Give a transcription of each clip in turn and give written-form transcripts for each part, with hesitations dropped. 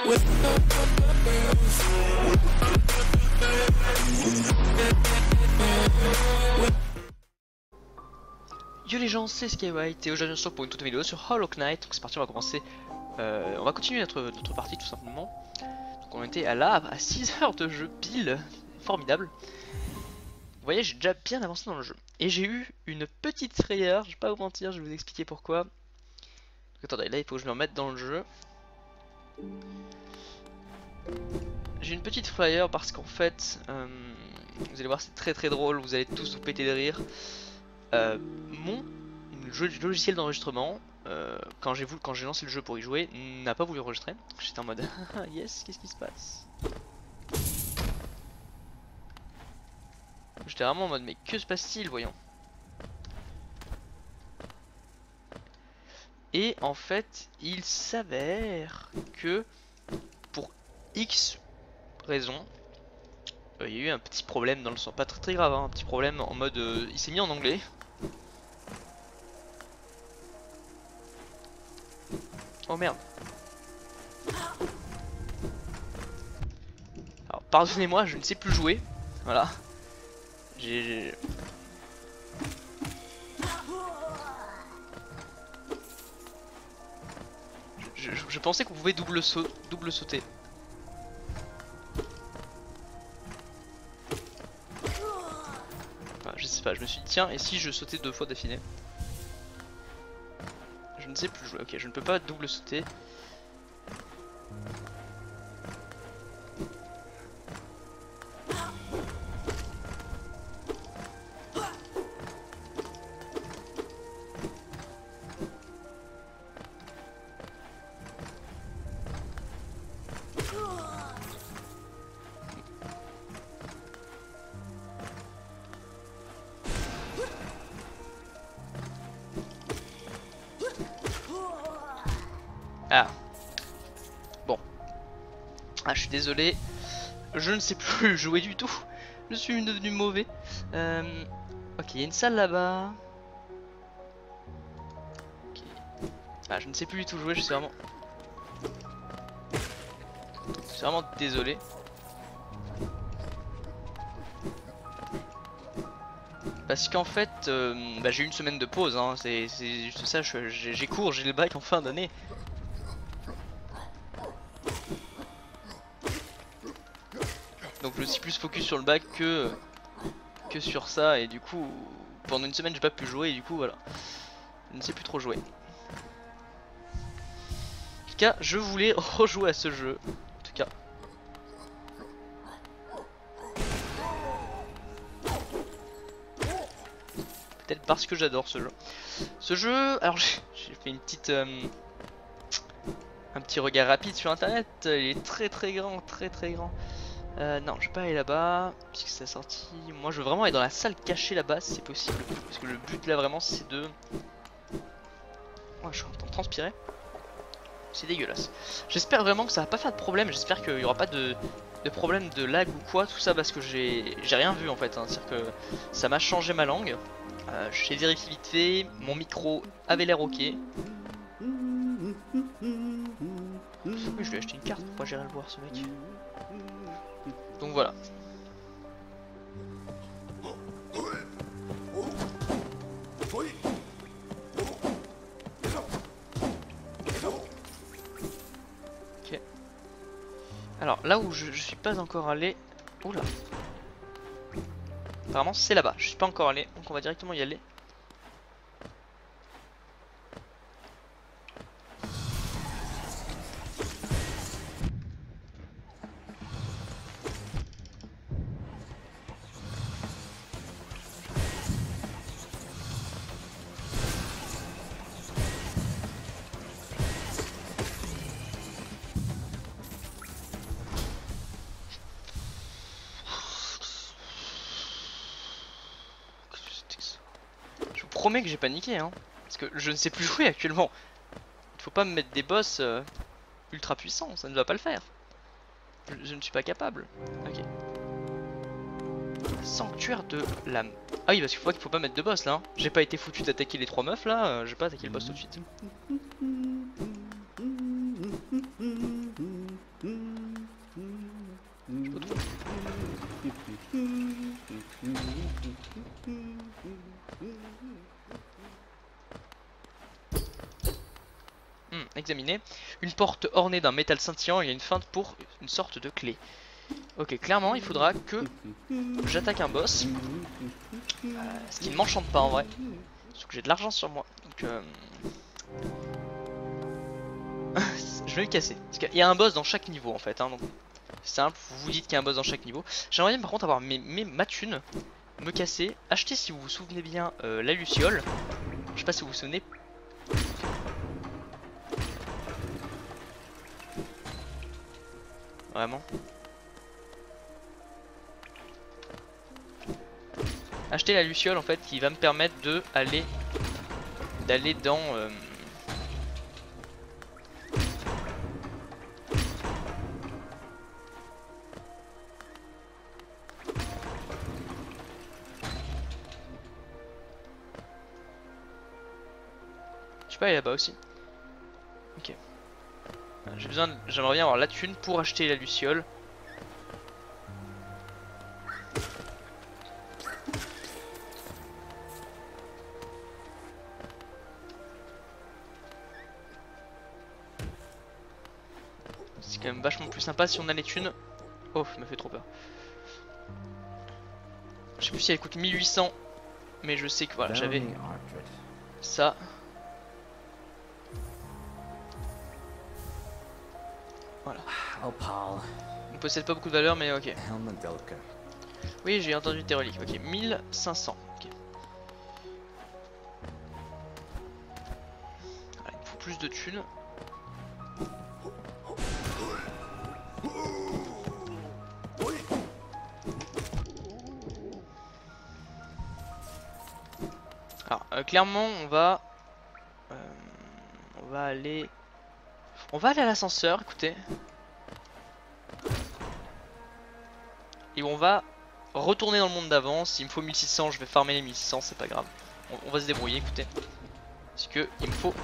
Yo les gens, c'est Skywhite et aujourd'hui on se retrouve pour une toute vidéo sur Hollow Knight. Donc c'est parti, on va commencer. On va continuer notre partie tout simplement. Donc on était à 6 heures de jeu pile, formidable. Vous voyez, j'ai déjà bien avancé dans le jeu. Et j'ai eu une petite frayeur, je vais pas vous mentir, je vais vous expliquer pourquoi. Donc, attendez, là il faut que je me remette dans le jeu. J'ai une petite frayeur parce qu'en fait, vous allez voir c'est très drôle, vous allez tous vous péter de rire. Mon logiciel d'enregistrement, quand j'ai lancé le jeu pour y jouer, n'a pas voulu enregistrer. J'étais en mode yes, qu'est-ce qui se passe? J'étais vraiment en mode mais que se passe-t-il, voyons. Et en fait, il s'avère que pour X raisons, il y a eu un petit problème dans le son, pas très grave, hein, un petit problème en mode il s'est mis en anglais. Oh merde. Alors pardonnez-moi, je ne sais plus jouer. Voilà. Je pensais qu'on pouvait double sauter. Enfin, je sais pas, je me suis dit tiens, et si je sautais 2 fois d'affilée? Je ne sais plus jouer, ok, je ne peux pas double sauter. Ah. Bon. Ah, je suis désolé. Je ne sais plus jouer du tout. Je suis devenu mauvais. Ok, il y a une salle là-bas. Okay. Ah, je ne sais plus du tout jouer, je suis vraiment... Je suis vraiment désolé. Parce qu'en fait, j'ai eu une semaine de pause, hein. C'est juste ça, j'ai cours, j'ai le bac en fin d'année. Donc je suis plus focus sur le bac que sur ça, et du coup pendant une semaine j'ai pas pu jouer et du coup voilà, je ne sais plus trop jouer. En tout cas je voulais rejouer à ce jeu, en tout cas. Peut-être parce que j'adore ce jeu. Ce jeu, alors j'ai fait une petite... un petit regard rapide sur internet, il est très grand, très grand. Non, je vais pas aller là-bas, puisque c'est sorti. Moi je veux vraiment aller dans la salle cachée là-bas si c'est possible. Parce que le but là vraiment c'est de... Ouais, je suis en train de transpirer. C'est dégueulasse. J'espère vraiment que ça va pas faire de problème, j'espère qu'il y aura pas de problème de lag ou quoi, tout ça, parce que j'ai rien vu en fait, hein. C'est-à-dire que ça m'a changé ma langue. J'ai vérifié vite fait, mon micro avait l'air ok. Oui, je vais acheter une carte, pourquoi j'irai le voir ce mec. Donc voilà. Ok. Alors là où je suis pas encore allé. Oula. Apparemment c'est là-bas, je suis pas encore allé, donc on va directement y aller. Je vous promets que j'ai paniqué, hein, parce que je ne sais plus jouer actuellement. Il faut pas me mettre des boss ultra puissants, ça ne va pas le faire. Je ne suis pas capable. Ok. Sanctuaire de l'âme. Ah oui, parce qu'il faut pas mettre de boss là, hein. J'ai pas été foutu d'attaquer les 3 meufs là, j'ai pas attaqué le boss tout de suite. Examiner. Une porte ornée d'un métal scintillant, il y a une feinte pour une sorte de clé. Ok, clairement il faudra que j'attaque un boss. Ce qui ne m'enchante pas en vrai. Sauf que j'ai de l'argent sur moi. Donc je vais le casser. Parce qu'il y a un boss dans chaque niveau en fait. Hein, donc c'est simple, vous vous dites qu'il y a un boss dans chaque niveau. J'aimerais bien par contre avoir ma thune, me casser, acheter si vous vous souvenez bien la luciole. Je sais pas si vous vous souvenez. Vraiment. Acheter la luciole en fait qui va me permettre d'aller dans je sais pas, elle est là-bas aussi. Ok. J'aimerais bien avoir la thune pour acheter la luciole. C'est quand même vachement plus sympa si on a les thunes. Oh, ça m'a fait trop peur. Je sais plus si elle coûte 1800, mais je sais que voilà, j'avais ça. Voilà. On possède pas beaucoup de valeur, mais ok. Oui, j'ai entendu tes reliques. Ok, 1500. Ok. Voilà, il me faut plus de thunes. Alors, clairement, on va aller à l'ascenseur. Écoutez. Et on va retourner dans le monde d'avant. S'il me faut 1600, je vais farmer les 1600, c'est pas grave. On va se débrouiller, écoutez. Parce que il me faut.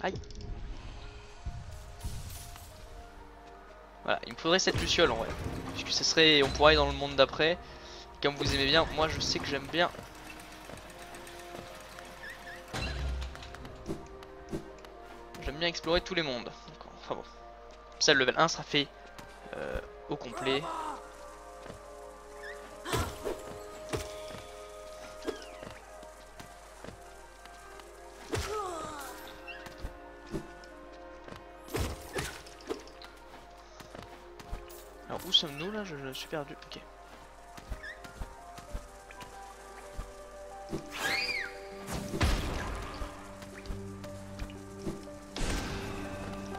Aïe. Voilà, il me faudrait cette luciole en vrai. Puisque ce serait. On pourrait aller dans le monde d'après. Comme vous aimez bien, moi je sais que j'aime bien. J'aime bien explorer tous les mondes. Enfin bon. Ça, le level 1 sera fait au complet. Alors où sommes-nous là? Je suis perdu. Ok.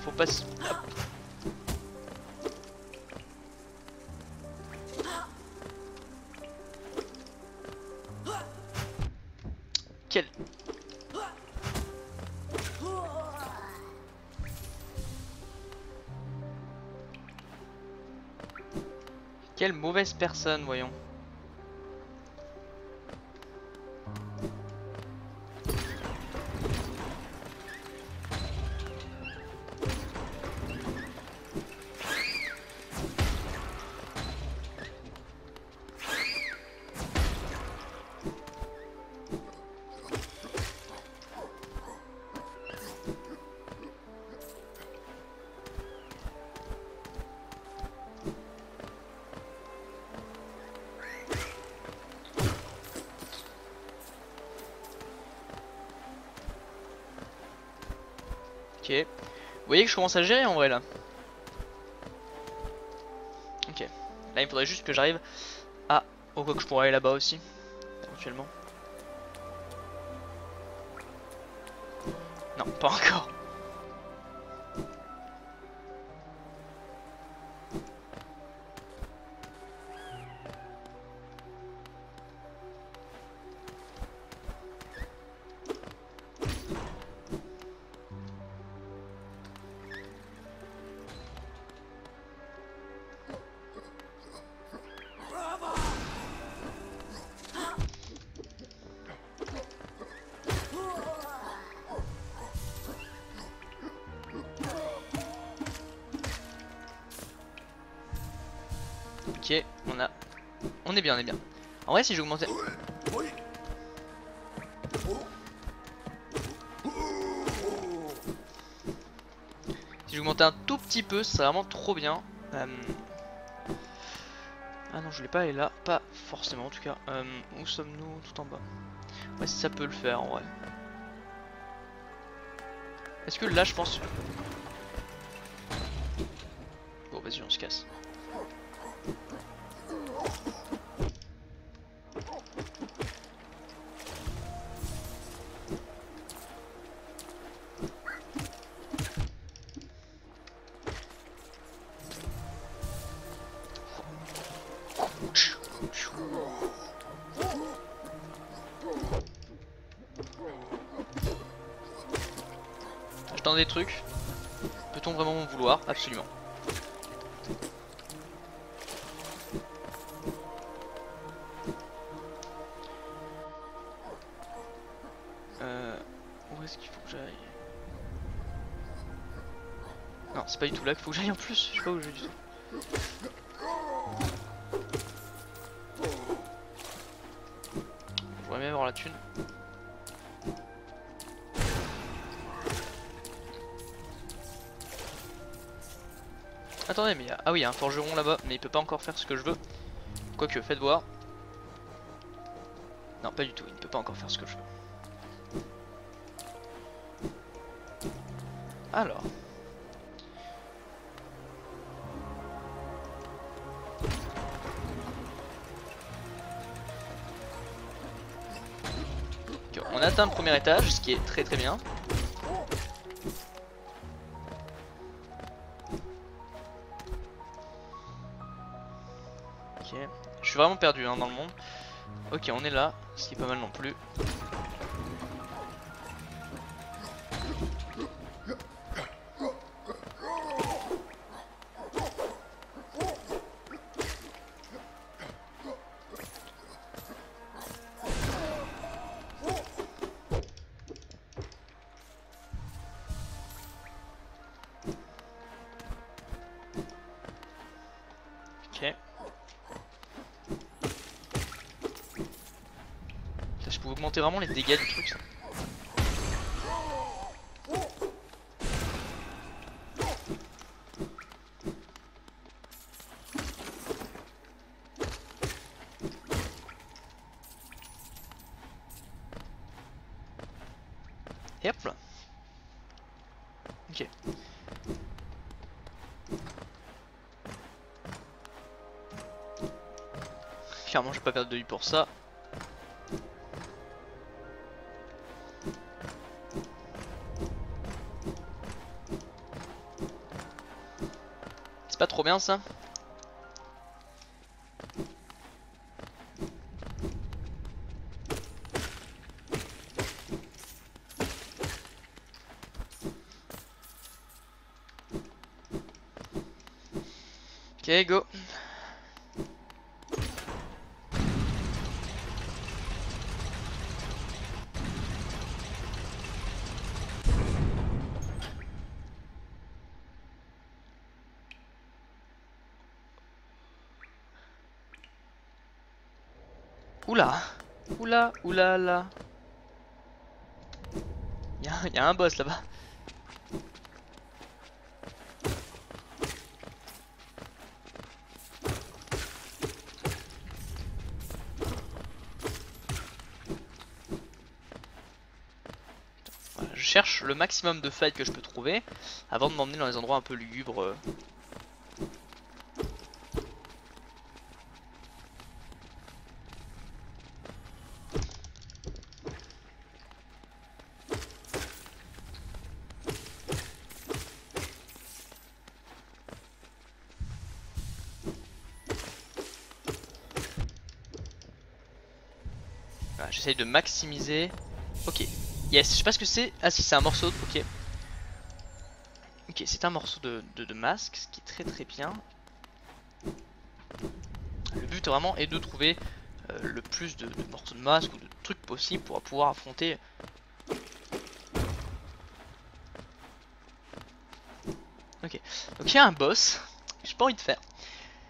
Faut pas se... Quel... Quelle mauvaise personne, voyons. Ok. Vous voyez que je commence à gérer en vrai là. Ok. Là il faudrait juste que j'arrive à... Oh quoi que je pourrais aller là-bas aussi. Éventuellement. Non, pas encore. Ok, on a On est bien, on est bien. En vrai, si j'augmentais... Si j'augmentais un tout petit peu, ce serait vraiment trop bien. Ah non, je voulais pas aller là. Pas forcément en tout cas. Où sommes-nous? Tout en bas. Ouais, si ça peut le faire en vrai. Est-ce que là, je pense... Bon, vas-y, on se casse. Je tente des trucs. Peut-on vraiment m'en vouloir? Absolument. Où est-ce qu'il faut que j'aille? Non, c'est pas du tout là qu'il faut que j'aille en plus. Je sais pas où je vais du tout. J'aimerais bien avoir la thune. Attendez, mais ah oui, il y a un forgeron là-bas, mais il peut pas encore faire ce que je veux. Quoique, faites voir. Non, pas du tout, il ne peut pas encore faire ce que je veux. Alors. Ok, on a atteint le premier étage, ce qui est très très bien. Ok, je suis vraiment perdu hein, dans le monde. Ok, on est là, ce qui est pas mal non plus. Ok. Là, je peux augmenter vraiment les dégâts du truc ça. Et hop là. Ok. Clairement, je vais pas perdre de vue pour ça. C'est pas trop bien ça. Ok, go. Oula. Oula, oula là. Y a un boss là-bas. Voilà, je cherche le maximum de failles que je peux trouver avant de m'emmener dans les endroits un peu lugubres. Voilà, j'essaye de maximiser. Ok. Yes, je sais pas ce que c'est. Ah si, c'est un morceau. Ok. Ok, c'est un morceau de masque, ce qui est très très bien. Le but vraiment est de trouver le plus de morceaux de masque ou de trucs possibles pour pouvoir affronter. Ok, donc il y a un boss. J'ai pas envie de faire.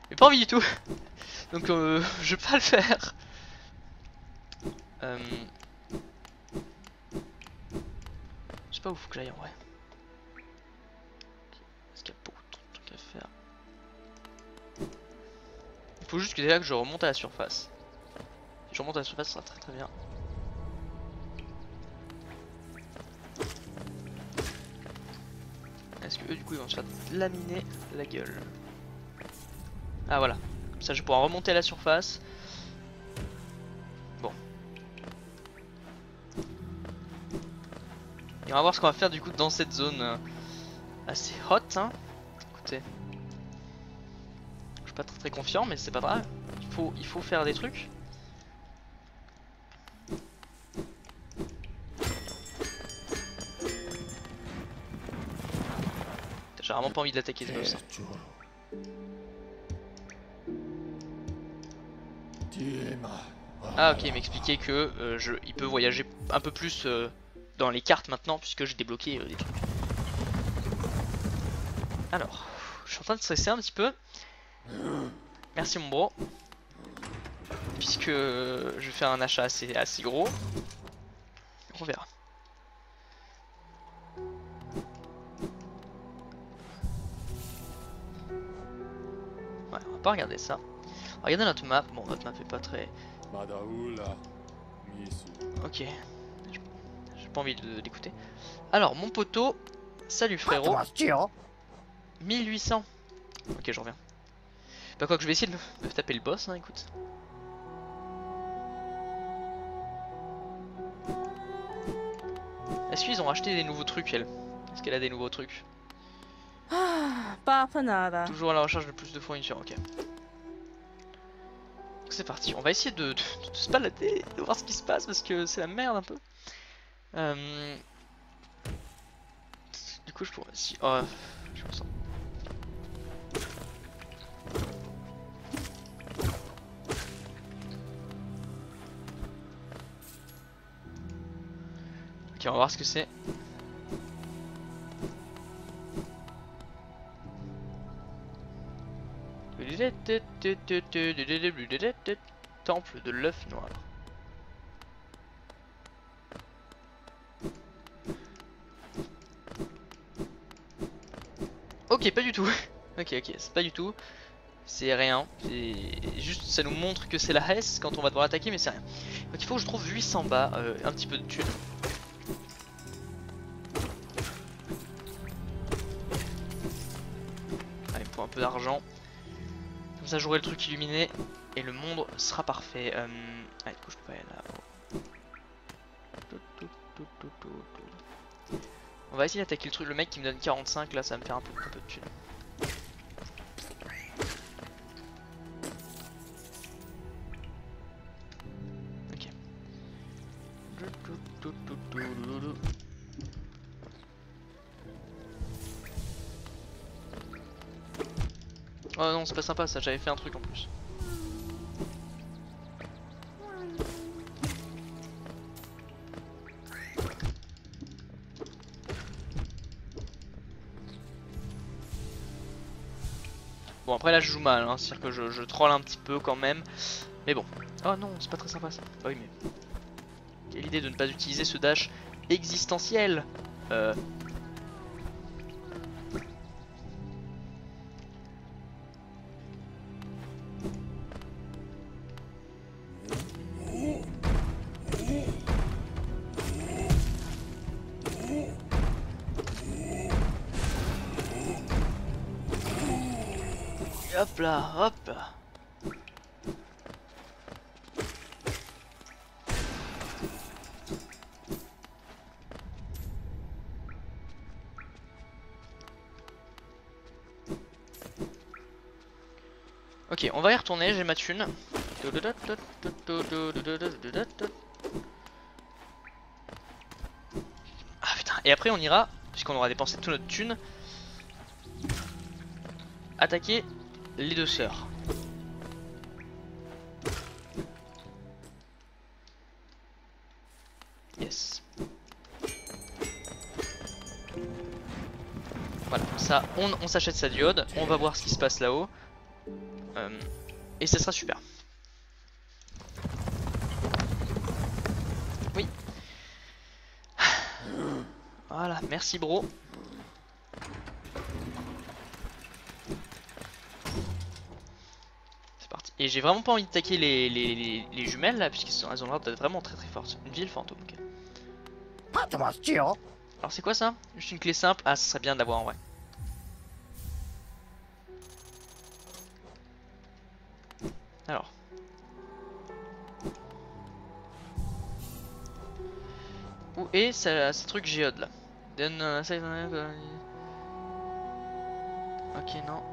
J'ai pas envie du tout. Donc je vais pas le faire. Je sais pas où faut que j'aille en vrai. Est-ce qu'il y a beaucoup de trucs à faire? Il faut juste que déjà que je remonte à la surface. Si je remonte à la surface, ça sera très très bien. Est-ce que eux du coup ils vont se faire laminer la gueule? Ah voilà. Comme ça je vais pouvoir remonter à la surface. Bon. Et on va voir ce qu'on va faire du coup dans cette zone assez hot hein. Écoutez. Je suis pas très confiant mais c'est pas grave. Il faut faire des trucs. J'ai vraiment pas envie de l'attaquer comme ça. Ah ok, il m'expliquait que il peut voyager un peu plus dans les cartes maintenant puisque j'ai débloqué des trucs. Alors, je suis en train de stresser un petit peu. Merci mon bro. Puisque je vais faire un achat assez gros. On verra. Ouais, on va pas regarder ça. On va regarder notre map. Bon, notre map est pas très... Ok. J'ai pas envie de l'écouter. Alors, mon poteau. Salut frérot. 1800. Ok, je reviens. Bah quoi que je vais essayer de me taper le boss, hein, écoute. Est-ce qu'ils ont racheté des nouveaux trucs, elle? Est-ce qu'elle a des nouveaux trucs? Toujours à la recherche de plus de fournitures, ok. C'est parti, on va essayer de se balader, de voir ce qui se passe parce que c'est la merde un peu. Du coup je pourrais... Si... Oh, je me sens... Ok, on va voir ce que c'est. Temple de l'œuf noir. Ok, pas du tout. Ok, c'est pas du tout. C'est rien. C'est juste, ça nous montre que c'est la Hesse quand on va devoir attaquer, mais c'est rien. Donc il faut que je trouve 800 bas, un petit peu de thunes. Allez, il me faut un peu d'argent. Comme ça j'aurai le truc illuminé et le monde sera parfait. Allez, du coup je peux pas aller là. On va essayer d'attaquer le truc, le mec qui me donne 45 là, ça va me faire un peu de thunes. Ok. Oh non, c'est pas sympa ça, j'avais fait un truc en plus. Bon après là je joue mal, hein, c'est-à-dire que je troll un petit peu quand même. Mais bon. Oh non, c'est pas très sympa ça. Ah oui mais... Quelle idée de ne pas utiliser ce dash existentiel. Hop là, hop. Ok, on va y retourner, j'ai ma thune. Ah putain, et après on ira, puisqu'on aura dépensé toute notre thune, attaquer les deux sœurs. Yes. Voilà, ça, on s'achète sa diode, on va voir ce qui se passe là-haut. Et ça sera super. Oui. Voilà, merci bro. C'est parti. Et j'ai vraiment pas envie de taquer les jumelles là, puisqu'elles ont l'air d'être vraiment très très fortes. Une ville fantôme, ok. Alors c'est quoi ça? Juste une clé simple? Ah, ça serait bien de l'avoir en vrai. Alors. Où est ce truc géode là? Donne ok, non.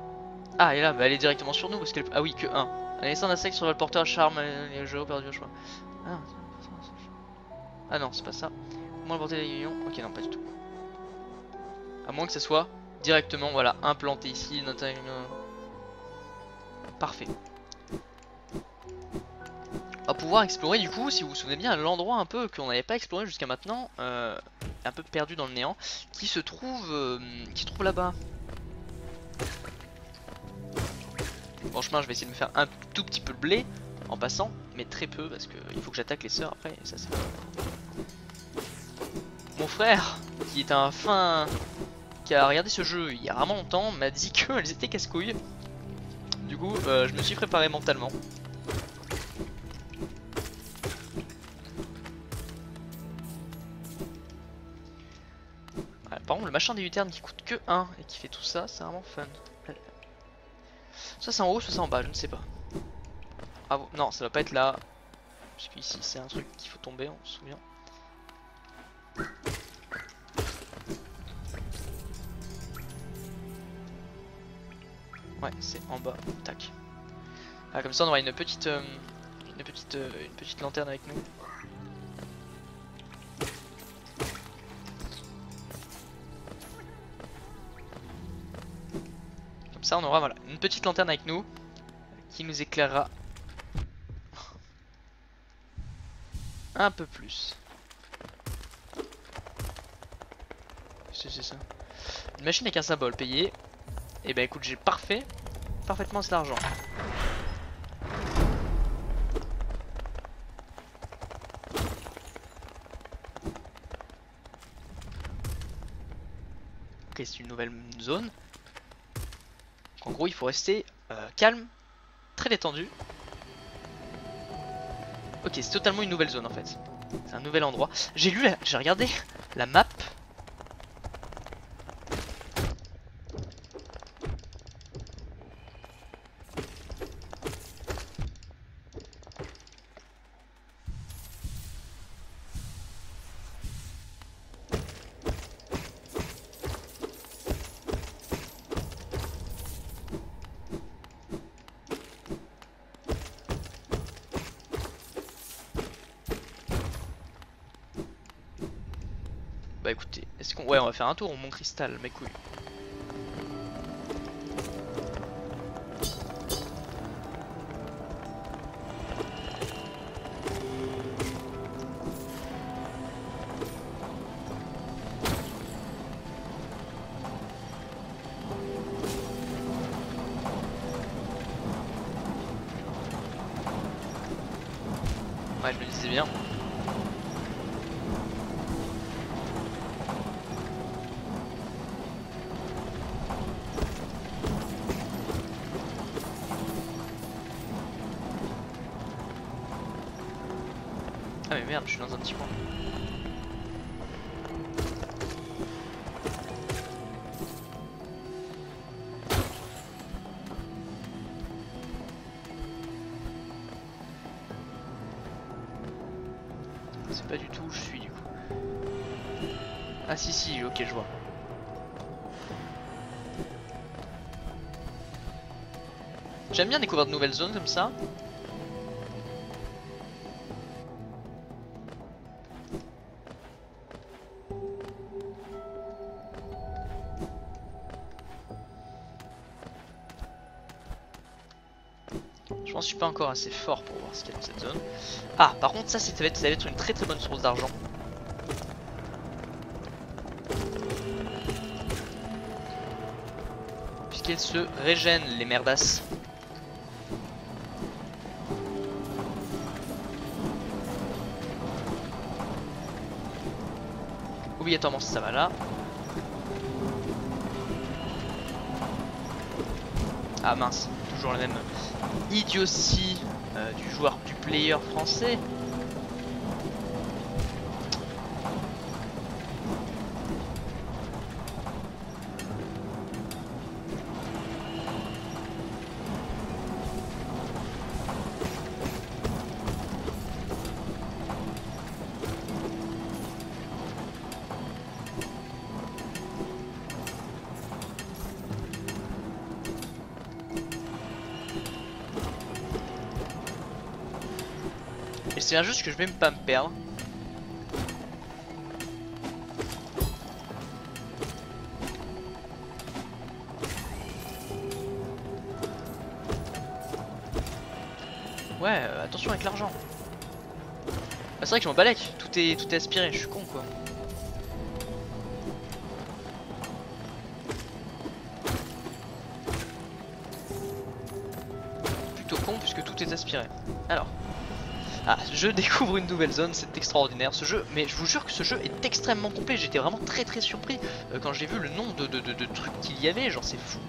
Ah, et là, bah, elle est directement sur nous parce qu'elle. Ah oui, que 1. Un dessin d'insecte sur le porteur charme les jeux perdu au choix. Ah, ah non, c'est pas ça. Moins porter les aiguillons. Ok, non, pas du tout. À moins que ce soit directement, voilà, implanté ici. Parfait. On va pouvoir explorer du coup, si vous vous souvenez bien, l'endroit un peu qu'on n'avait pas exploré jusqu'à maintenant, un peu perdu dans le néant, qui se trouve, là-bas. Bon chemin, je vais essayer de me faire un tout petit peu de blé en passant, mais très peu parce qu'il faut que j'attaque les sœurs après. Et ça, c'est... Mon frère, qui est un fin, qui a regardé ce jeu il y a vraiment longtemps, m'a dit qu'elles étaient casse-couilles. Du coup, je me suis préparé mentalement. Voilà, par contre, le machin des luternes qui coûte que 1 et qui fait tout ça, c'est vraiment fun. Soit c'est en haut, soit c'est en bas, je ne sais pas. Ah bon, non, ça va pas être là. Puisque ici c'est un truc qu'il faut tomber, on se souvient. Ouais, c'est en bas, tac. Ah, comme ça on aura une petite lanterne avec nous. Comme ça on aura voilà, une petite lanterne avec nous qui nous éclairera un peu plus. C'est ça. Une machine avec un symbole payé. Et bah écoute, j'ai parfaitement cet argent. Ok, c'est une nouvelle zone. Donc, en gros, il faut rester calme, très détendu. Ok, c'est totalement une nouvelle zone en fait. C'est un nouvel endroit. J'ai regardé la map. Bah écoutez, est-ce qu'on... Ouais, on va faire un tour au Mont Cristal, mes couilles. Ouais, je me disais bien. Ah mais merde, je suis dans un petit coin. C'est pas du tout où je suis du coup. Ah si, ok, je vois. J'aime bien découvrir de nouvelles zones comme ça. Je pense que je suis pas encore assez fort pour voir ce qu'il y a dans cette zone. Ah, par contre, ça va être une très bonne source d'argent. Puisqu'elles se régènent, les merdasses. obligatoirement ça va là. Ah mince, toujours la même idiotie du player français. C'est juste que je vais pas me perdre. Ouais, attention avec l'argent. Bah, c'est vrai que je m'en balèque, tout est aspiré, je suis con quoi. Plutôt con puisque tout est aspiré. Alors. Ah, je découvre une nouvelle zone, c'est extraordinaire ce jeu, mais je vous jure que ce jeu est extrêmement complet, j'étais vraiment très surpris quand j'ai vu le nombre de trucs qu'il y avait, genre c'est fou.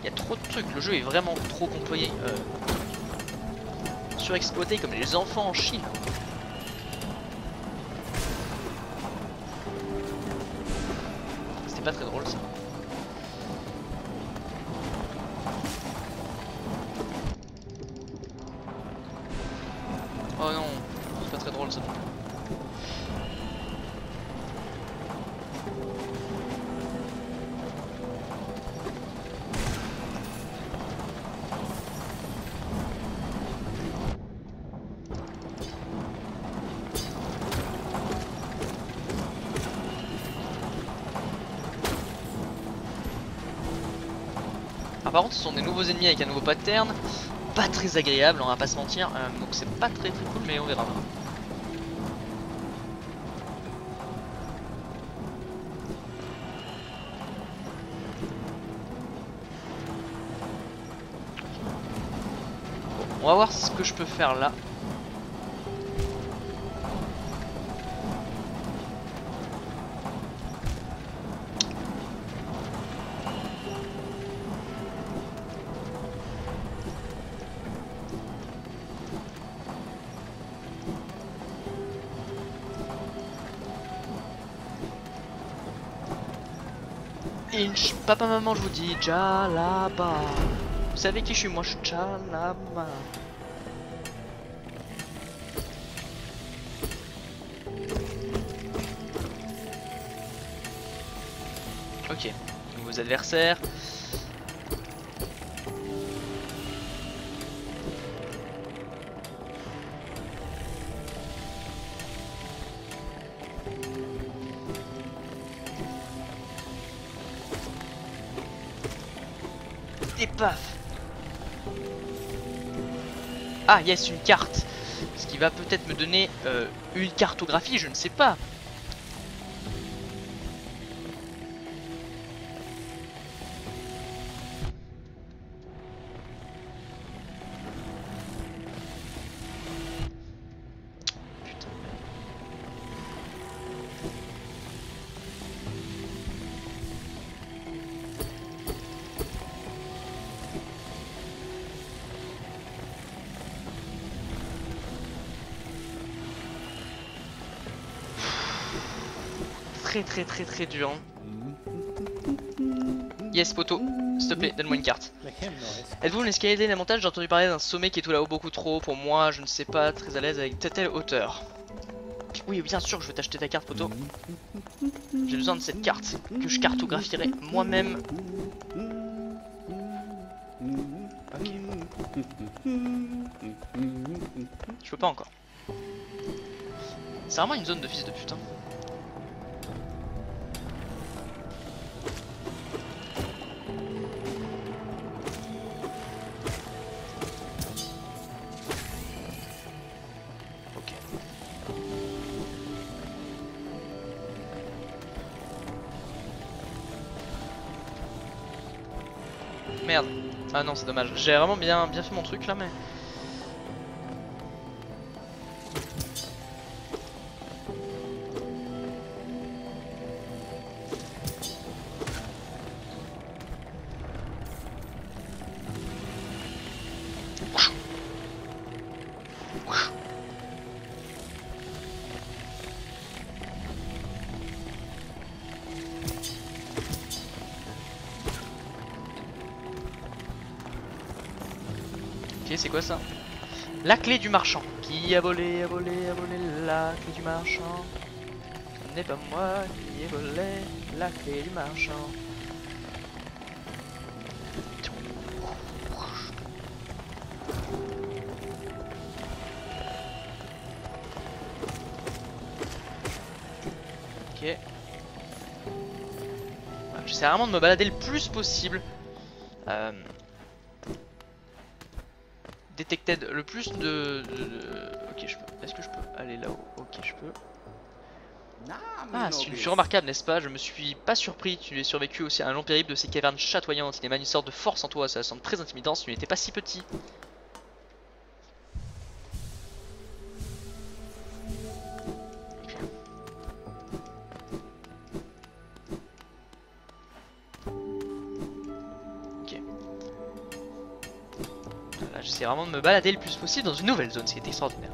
Il y a trop de trucs, le jeu est vraiment trop complet, surexploité comme les enfants en Chine. C'était pas très drôle ça. Oh non, c'est pas très drôle ça. Ah, par contre ce sont des nouveaux ennemis avec un nouveau pattern. Pas très agréable, on va pas se mentir, donc c'est pas très cool, mais on verra. Bon, on va voir ce que je peux faire là. Inch, papa maman je vous dis Jalaba. Vous savez qui je suis, moi je suis Jalaba. Ok, nouveaux adversaires. Et paf. Ah yes, une carte. Ce qui va peut-être me donner une cartographie, je ne sais pas. Putain. Très dur. Yes poto, s'il te plaît, donne-moi une carte. Êtes-vous une escalier des montagnes? J'ai entendu parler d'un sommet qui est tout là-haut, beaucoup trop haut pour moi, je ne sais pas, très à l'aise avec telle hauteur. Oui, bien sûr, je veux t'acheter ta carte poto. J'ai besoin de cette carte, que je cartographierai moi-même. Ok. Je peux pas encore. C'est vraiment une zone de fils de putain. Merde. Ah non, c'est dommage. J'ai vraiment bien fait mon truc là, mais... c'est quoi ça? La clé du marchand. Qui a volé, a volé, a volé la clé du marchand? Ce n'est pas moi qui ai volé la clé du marchand. Ok. J'essaie vraiment de me balader le plus possible. Detected le plus Ok, je peux. Est-ce que je peux aller là-haut? Ok, je peux. Ah, c'est une vue remarquable, n'est-ce pas? Je me suis pas surpris. Tu aies survécu aussi à un long périple de ces cavernes chatoyantes. Il émane une sorte de force en toi. Ça semble très intimidant. Tu n'étais pas si petit. J'essaie vraiment de me balader le plus possible dans une nouvelle zone, c'est extraordinaire.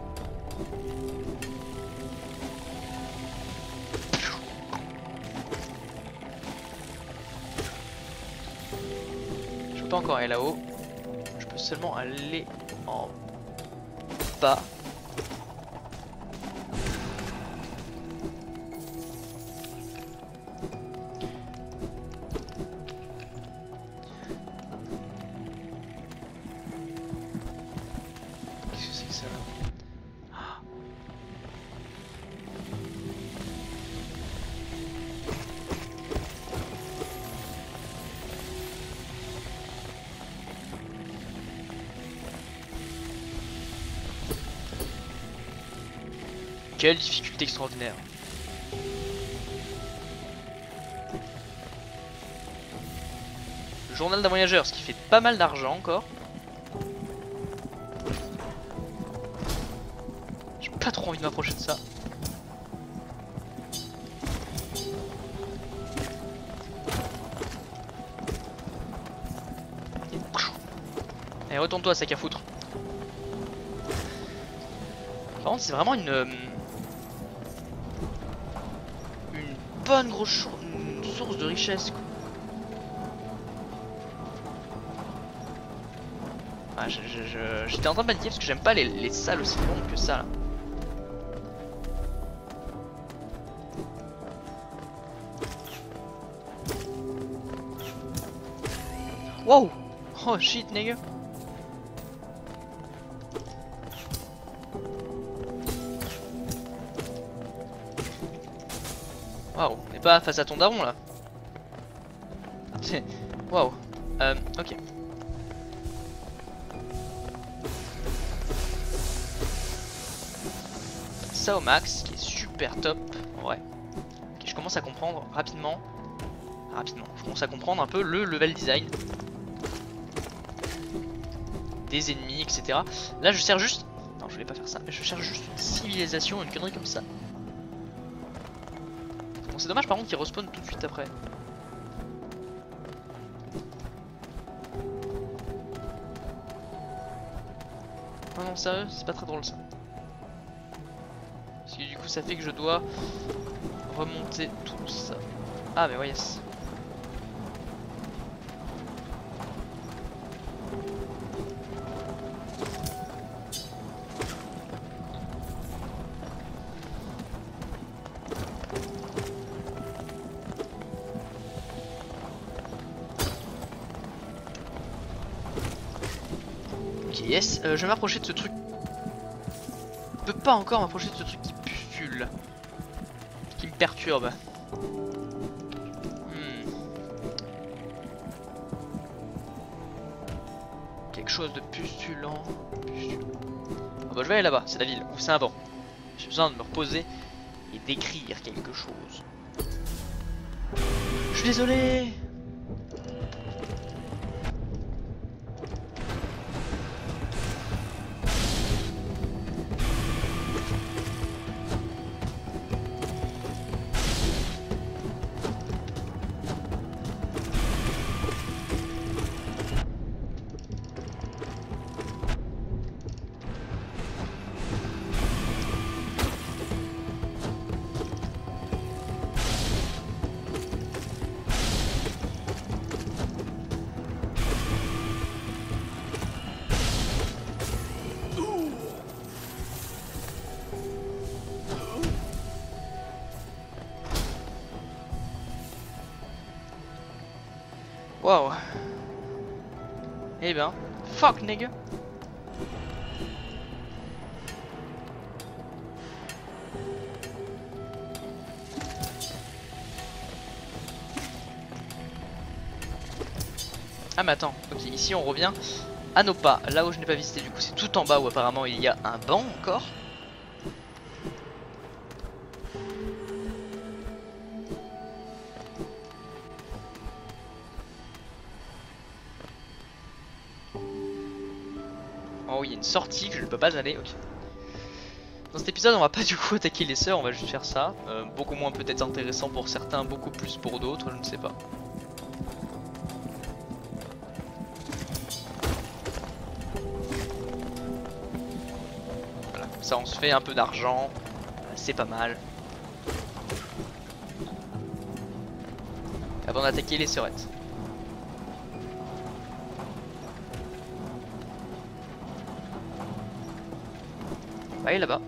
Je peux pas encore aller là-haut. Je peux seulement aller en bas. Quelle difficulté extraordinaire. Le journal d'un voyageur, ce qui fait pas mal d'argent encore. J'ai pas trop envie de m'approcher de ça. Allez, retourne-toi, sac à foutre. Par contre, c'est vraiment une bonne grosse source de richesse, quoi. Ah, j'étais en train de paniquer parce que j'aime pas les salles aussi longues que ça là. Wow! Oh shit, nigga! Waouh, on n'est pas face à ton daron là. Waouh. Ok. Ça au max, qui est super top. Ouais. Ok, je commence à comprendre rapidement. Je commence à comprendre un peu le level design des ennemis, etc. Là, je cherche juste. Non, je voulais pas faire ça. Mais je cherche juste une civilisation, une connerie comme ça. Bon, c'est dommage par contre qu'il respawn tout de suite après. Non, non, sérieux, c'est pas très drôle ça. Parce que du coup, ça fait que je dois remonter tout ça. Ah, mais ouais, yes. Yes, je vais m'approcher de ce truc. Je peux pas encore m'approcher de ce truc qui pustule, qui me perturbe. Quelque chose de pustulant. Oh bah je vais aller là-bas, c'est la ville, ou c'est un banc. J'ai besoin de me reposer et d'écrire quelque chose. Je suis désolé. Waouh. Eh ben, fuck nigga. Ah mais attends, ok, ici on revient à nos pas, là où je n'ai pas visité, du coup c'est tout en bas où apparemment il y a un banc encore. Oh oui, il y a une sortie que je ne peux pas aller, ok. Dans cet épisode on va pas du coup attaquer les sœurs, on va juste faire ça. Beaucoup moins peut-être intéressant pour certains, beaucoup plus pour d'autres, je ne sais pas. Voilà, comme ça on se fait un peu d'argent, c'est pas mal. Avant d'attaquer les sœurettes. Ouais, là-bas.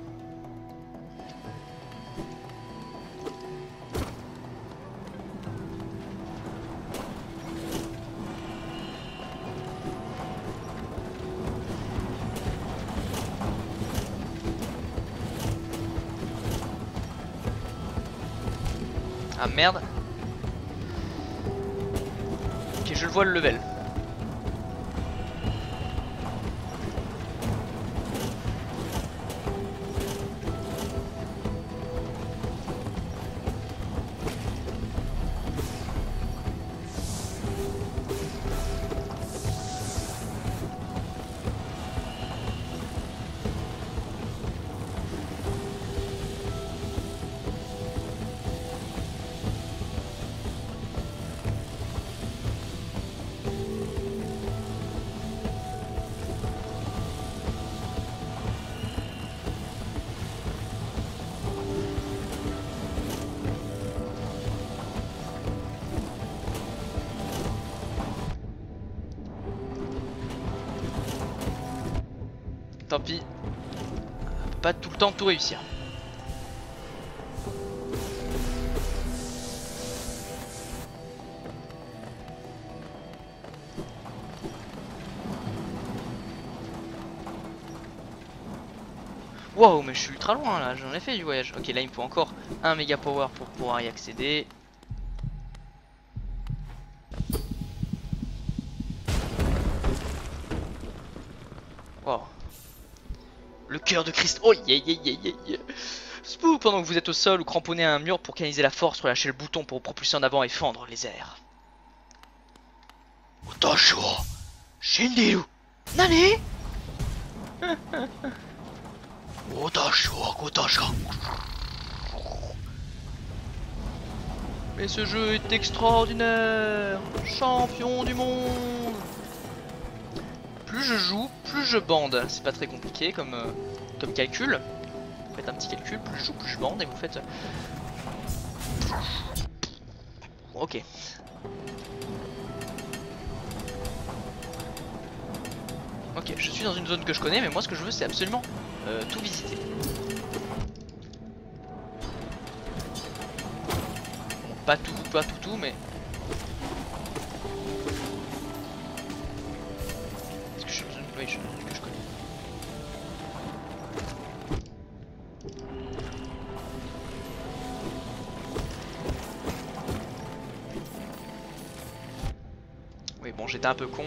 Ah merde. Ok, je le vois le level. Tant pis. On peut pas tout le temps tout réussir. Wow, mais je suis ultra loin là, j'en ai fait du voyage. Ok, là il me faut encore un méga power pour pouvoir y accéder. Wow. Le cœur de Christ. Oh yeah yeah yeah yeah yeah. Spoo, pendant que vous êtes au sol ou cramponné à un mur pour canaliser la force, relâchez le bouton pour vous propulser en avant et fendre les airs. Otasho Shindiru Nani Otasho Kotasha. Mais ce jeu est extraordinaire. Champion du monde. Plus je joue, plus je bande. C'est pas très compliqué comme calcul. Vous faites un petit calcul, plus je joue, plus je bande et vous faites... Ok. Ok, je suis dans une zone que je connais, mais moi ce que je veux c'est absolument tout visiter. Bon, pas tout, mais... Est-ce que je suis dans une... Oui, je suis dans une zone que je connais. Oui, bon, j'étais un peu con.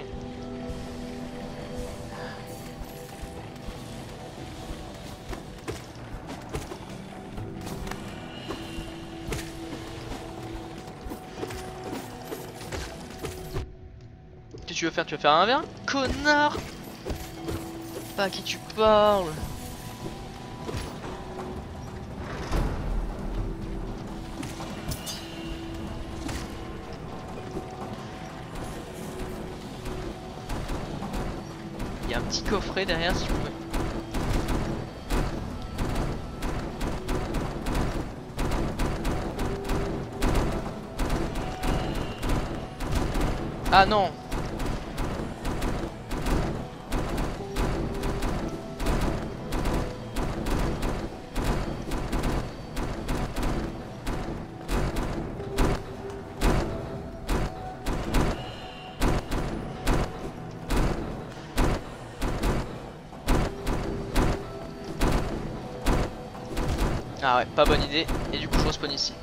Tu veux faire? Tu veux faire un verre? Connard! Pas à qui tu parles? Il y a un petit coffret derrière si vous voulez. Ah non! Ah ouais, pas bonne idée. Et du coup je respawn ici.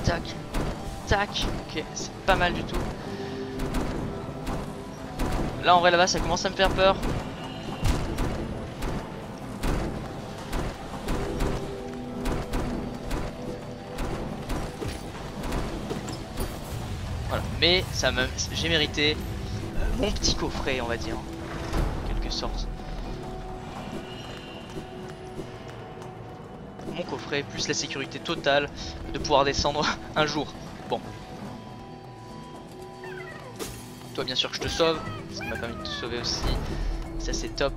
Tac, tac, ok, c'est pas mal du tout. Là en vrai là-bas ça commence à me faire peur. Voilà, mais ça me, j'ai mérité mon petit coffret on va dire, en quelque sorte. Mon coffret plus la sécurité totale de pouvoir descendre un jour. Bon. Toi bien sûr que je te sauve, ce qui m'a permis de te sauver aussi. Ça c'est top.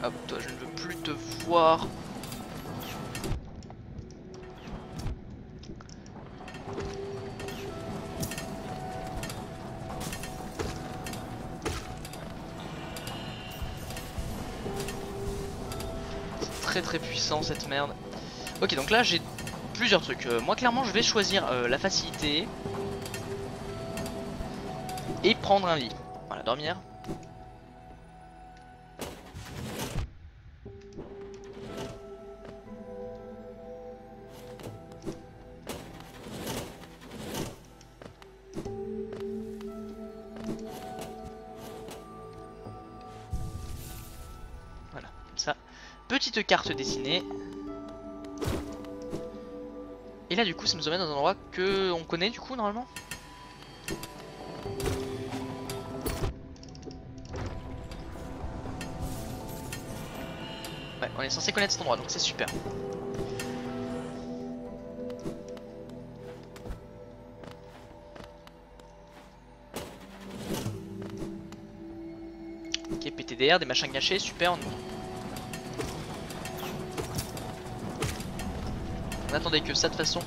Hop, toi je ne veux plus te voir. C'est très très puissant cette merde. Ok donc là j'ai plusieurs trucs. Moi clairement je vais choisir la facilité. Et prendre un lit. Voilà, dormir. Voilà, comme ça. Petite carte dessinée. Et là du coup ça nous emmène dans un endroit que on connaît du coup normalement. Ouais, on est censé connaître cet endroit donc c'est super. Ok, PTDR, des machins cachés, super. On attendait que ça de toute façon.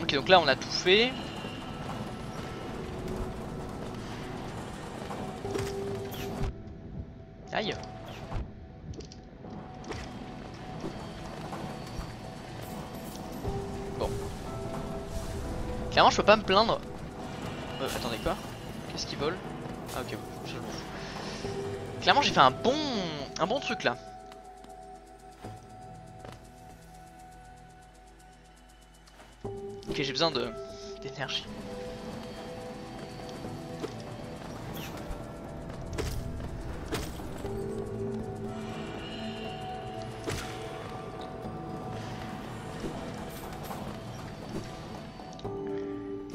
Ok donc là on a tout fait. Aïe. Bon. Clairement je peux pas me plaindre. Attendez quoi? Qu'est-ce qui vole? Ah ok, je m'en fous. Clairement j'ai fait un bon truc là. Ok j'ai besoin d'énergie.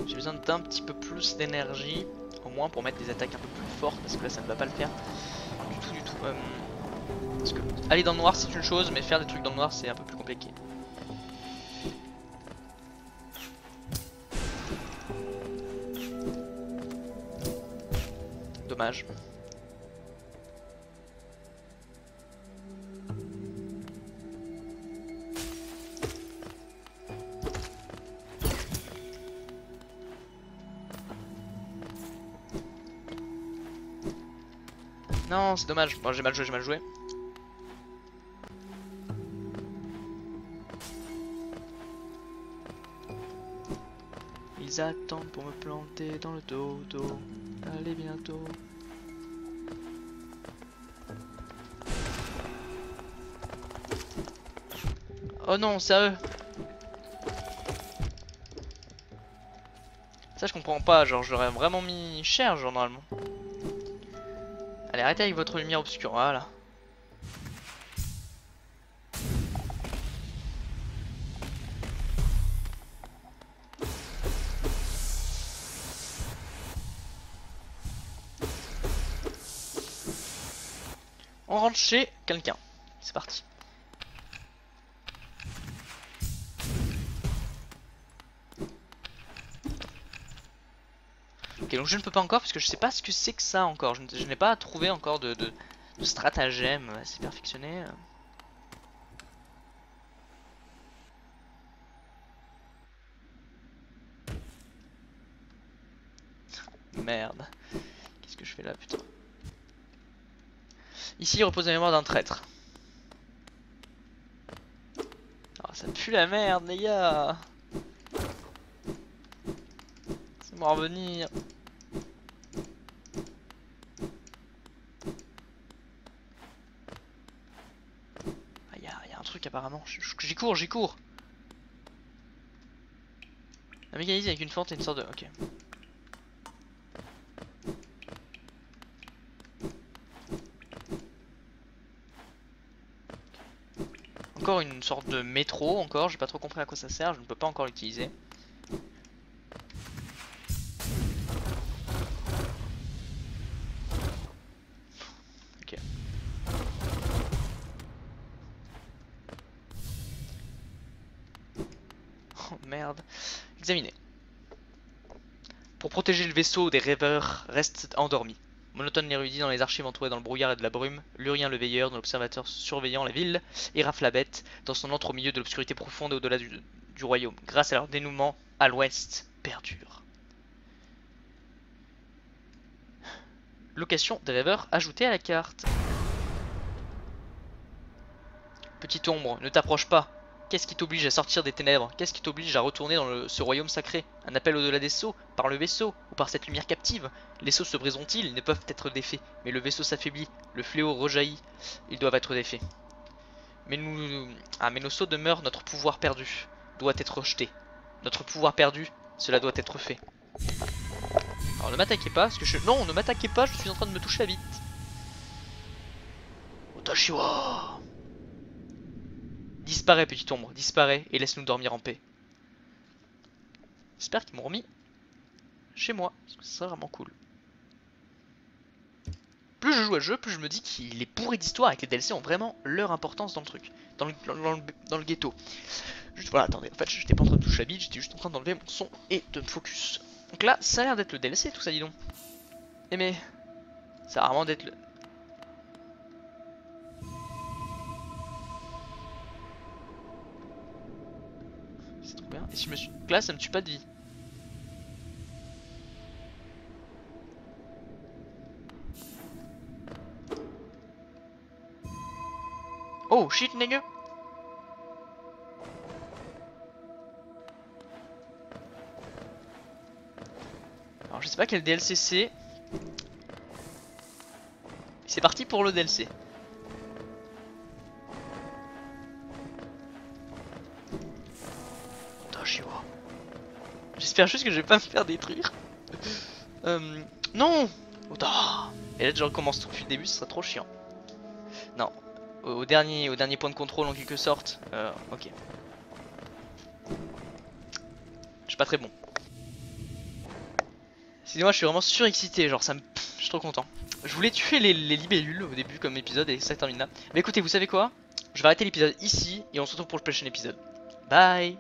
J'ai besoin d'un petit peu plus d'énergie, au moins pour mettre des attaques un peu plus fortes, parce que là ça ne va pas le faire du tout. Parce que aller dans le noir c'est une chose, mais faire des trucs dans le noir c'est un peu plus compliqué. Dommage. Non, c'est dommage. Bon, j'ai mal joué, j'ai mal joué. Ils attendent pour me planter dans le dos. Allez, bientôt. Oh non, c'est à eux. Ça, je comprends pas. Genre, j'aurais vraiment mis cher, genre, normalement. Allez, arrêtez avec votre lumière obscure. Voilà. On rentre chez quelqu'un. C'est parti. Ok, donc je ne peux pas encore parce que je sais pas ce que c'est que ça encore. Je n'ai pas trouvé encore de stratagème assez perfectionné. Merde. Qu'est-ce que je fais là, putain? Ici repose la mémoire d'un traître. Oh, ça pue la merde, les gars. C'est-moi revenir. Ah, y a un truc apparemment. J'y cours, j'y cours. Un mécanisme avec une fente et une sorte de... Ok. Encore une sorte de métro, encore. J'ai pas trop compris à quoi ça sert. Je ne peux pas encore l'utiliser. Ok. Oh merde. Examiner. Pour protéger le vaisseau des rêveurs, reste endormi. Monotone l'érudit dans les archives entourées dans le brouillard et de la brume, Lurien le veilleur dans l'observateur surveillant la ville, et Raph la bête dans son antre au milieu de l'obscurité profonde et au-delà du royaume. Grâce à leur dénouement, à l'ouest perdure. Location des rêveurs ajoutée à la carte. Petite ombre, ne t'approche pas. Qu'est-ce qui t'oblige à sortir des ténèbres? Qu'est-ce qui t'oblige à retourner dans ce royaume sacré? Un appel au-delà des sceaux? Par le vaisseau? Ou par cette lumière captive? Les sceaux se briseront-ils? Ils ne peuvent être défaits. Mais le vaisseau s'affaiblit. Le fléau rejaillit. Ils doivent être défaits. Mais nos sceaux demeurent, notre pouvoir perdu doit être rejeté. Notre pouvoir perdu, cela doit être fait. Alors ne m'attaquez pas, parce que je... Non, ne m'attaquez pas, je suis en train de me toucher la bite. Otashiwa! Disparais, petite ombre, disparais et laisse-nous dormir en paix. J'espère qu'ils m'ont remis chez moi, parce que ce serait vraiment cool. Plus je joue à ce jeu, plus je me dis qu'il est bourré d'histoire et que les DLC ont vraiment leur importance dans le truc, dans le ghetto. Juste voilà, attendez, en fait j'étais pas en train de toucher la bite, j'étais juste en train d'enlever mon son et de me focus. Donc là, ça a l'air d'être le DLC tout ça, dis donc. Eh mais, ça a vraiment d'être le... C'est trop bien. Et si je me suis... Donc là, ça me tue pas de vie. Oh shit nigga. Alors je sais pas quel DLC c'est. C'est parti pour le DLC. J'espère juste que je vais pas me faire détruire. Non. Et là je recommence tout depuis le début, ce sera trop chiant. Non. Au dernier point de contrôle en quelque sorte. Ok. Je suis pas très bon. Excusez-moi, je suis vraiment surexcité, genre ça me... Je suis trop content. Je voulais tuer les libellules au début comme épisode et ça termine là. Mais écoutez, vous savez quoi? Je vais arrêter l'épisode ici et on se retrouve pour le prochain épisode. Bye.